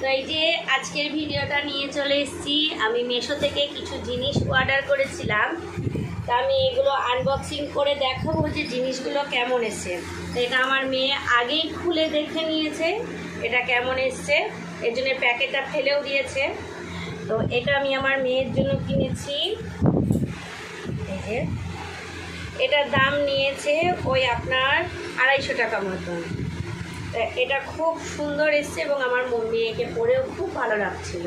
তো এই যে আজকের ভিডিওটা নিয়ে চলে এসেছি। আমি মিশো থেকে কিছু জিনিস অর্ডার করেছিলাম, তা আমি এগুলো আনবক্সিং করে দেখাবো যে জিনিসগুলো কেমন এসছে। তো এটা আমার মেয়ে আগেই খুলে দেখে নিয়েছে এটা কেমন এসছে, এর জন্য প্যাকেটটা ফেলেও দিয়েছে। তো এটা আমি আমার মেয়ের জন্য কিনেছি। এই যে এটার দাম নিয়েছে ওই আপনার 250 টাকা মতন। এটা খুব সুন্দর এসছে এবং আমার মেয়েকে পরেও খুব ভালো লাগছিল।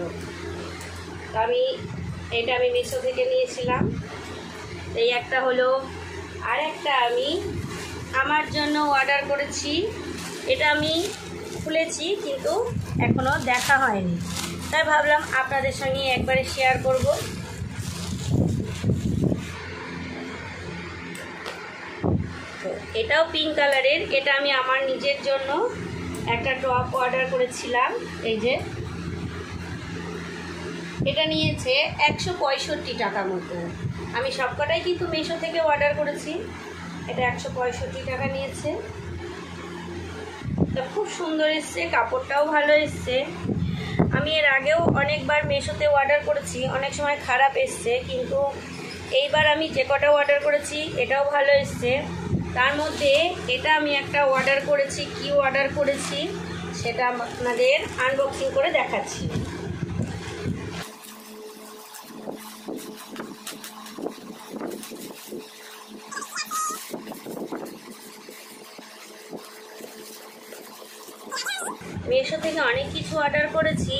তো আমি মিশো থেকে নিয়েছিলাম। এই একটা হলো, আর একটা আমি আমার জন্য অর্ডার করেছি। এটা আমি খুলেছি কিন্তু এখনও দেখা হয়নি, তাই ভাবলাম আপনাদের সঙ্গে একবারে শেয়ার করব। তো এটাও পিঙ্ক কালারের। এটা আমি আমার নিজের জন্য একটা টপ অর্ডার করেছিলাম। এই যে এটা নিয়েছে 165 টাকা মতো। আমি সবকটাই কিন্তু মিশো থেকে অর্ডার করেছি। এটা 165 টাকা নিয়েছে। এটা খুব সুন্দর এসছে, কাপড়টাও ভালো এসছে। আমি এর আগেও অনেকবার মিশোতে অর্ডার করেছি, অনেক সময় খারাপ এসছে, কিন্তু এইবার আমি যে কটা অর্ডার করেছি এটাও ভালো এসছে। তার মধ্যে এটা আমি একটা অর্ডার করেছি। কি অর্ডার করেছি সেটা আপনাদের আনবক্সিং করে দেখাচ্ছি। মিশো থেকে অনেক কিছু অর্ডার করেছি,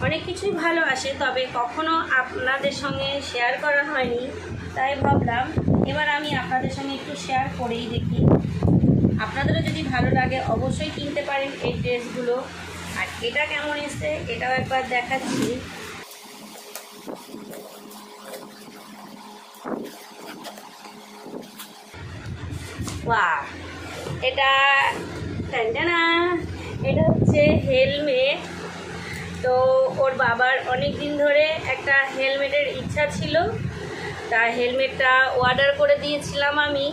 অনেক কিছুই ভালো আসে, তবে কখনো আপনাদের সঙ্গে শেয়ার করা হয়নি, তাই ভাবলাম এবার আমি আপনাদের সঙ্গে একটু শেয়ার করেই দেখি। আপনাদেরও যদি ভালো লাগে অবশ্যই কিনতে পারেন এই ড্রেসগুলো। আর এটা কেমন এসছে এটাও একবার দেখাচ্ছি। বাহ, এটা এটা হচ্ছে হেলমেট। তো ওর বাবার অনেক দিন ধরে একটা হেলমেটের ইচ্ছা ছিল, তা হেলমেটটা অর্ডার করে দিয়েছিলাম আমি।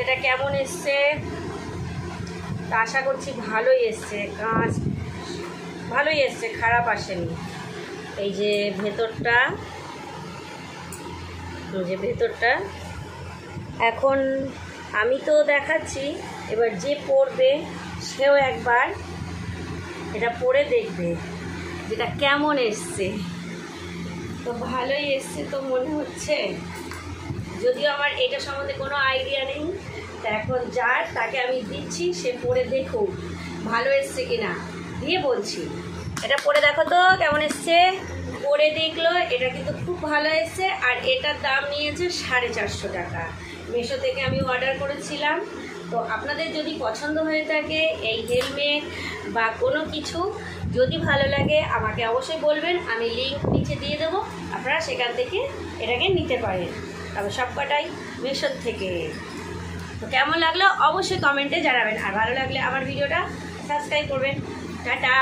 এটা কেমন এসছে তা আশা করছি ভালোই এসছে, কাঁচ ভালোই এসছে, খারাপ আসেনি। এই যে ভেতরটা, এখন আমি তো দেখাচ্ছি, এবার যে পরবে সেও একবার এটা পরে দেখবে যেটা কেমন এসছে। তো ভালোই এসছে তো মনে হচ্ছে, যদিও আমার এটা সম্বন্ধে কোনো আইডিয়া নেই। তা এখন যার তাকে আমি দিচ্ছি, সে পরে দেখুক ভালো এসছে কিনা, দিয়ে বলছি। এটা পরে দেখো তো কেমন এসছে। পরে দেখলো এটা কিন্তু খুব ভালো এসছে। আর এটার দাম নিয়েছে 450 টাকা। মিশো থেকে আমি অর্ডার করেছিলাম। তো আপনাদের যদি পছন্দ হয়ে থাকে এই হেলমেট বা কোনো কিছু, যদি ভালো লাগে আমাকে অবশ্যই বলবেন, আমি লিঙ্ক নিচে দিয়ে দেবো, আপনারা সেখান থেকে এটাকে নিতে পারেন। তবে সবকটাই মিশো থেকে। তো কেমন লাগলো অবশ্যই কমেন্টে জানাবেন, আর ভালো লাগলে আমার ভিডিওটা সাবস্ক্রাইব করবেন। টাটা।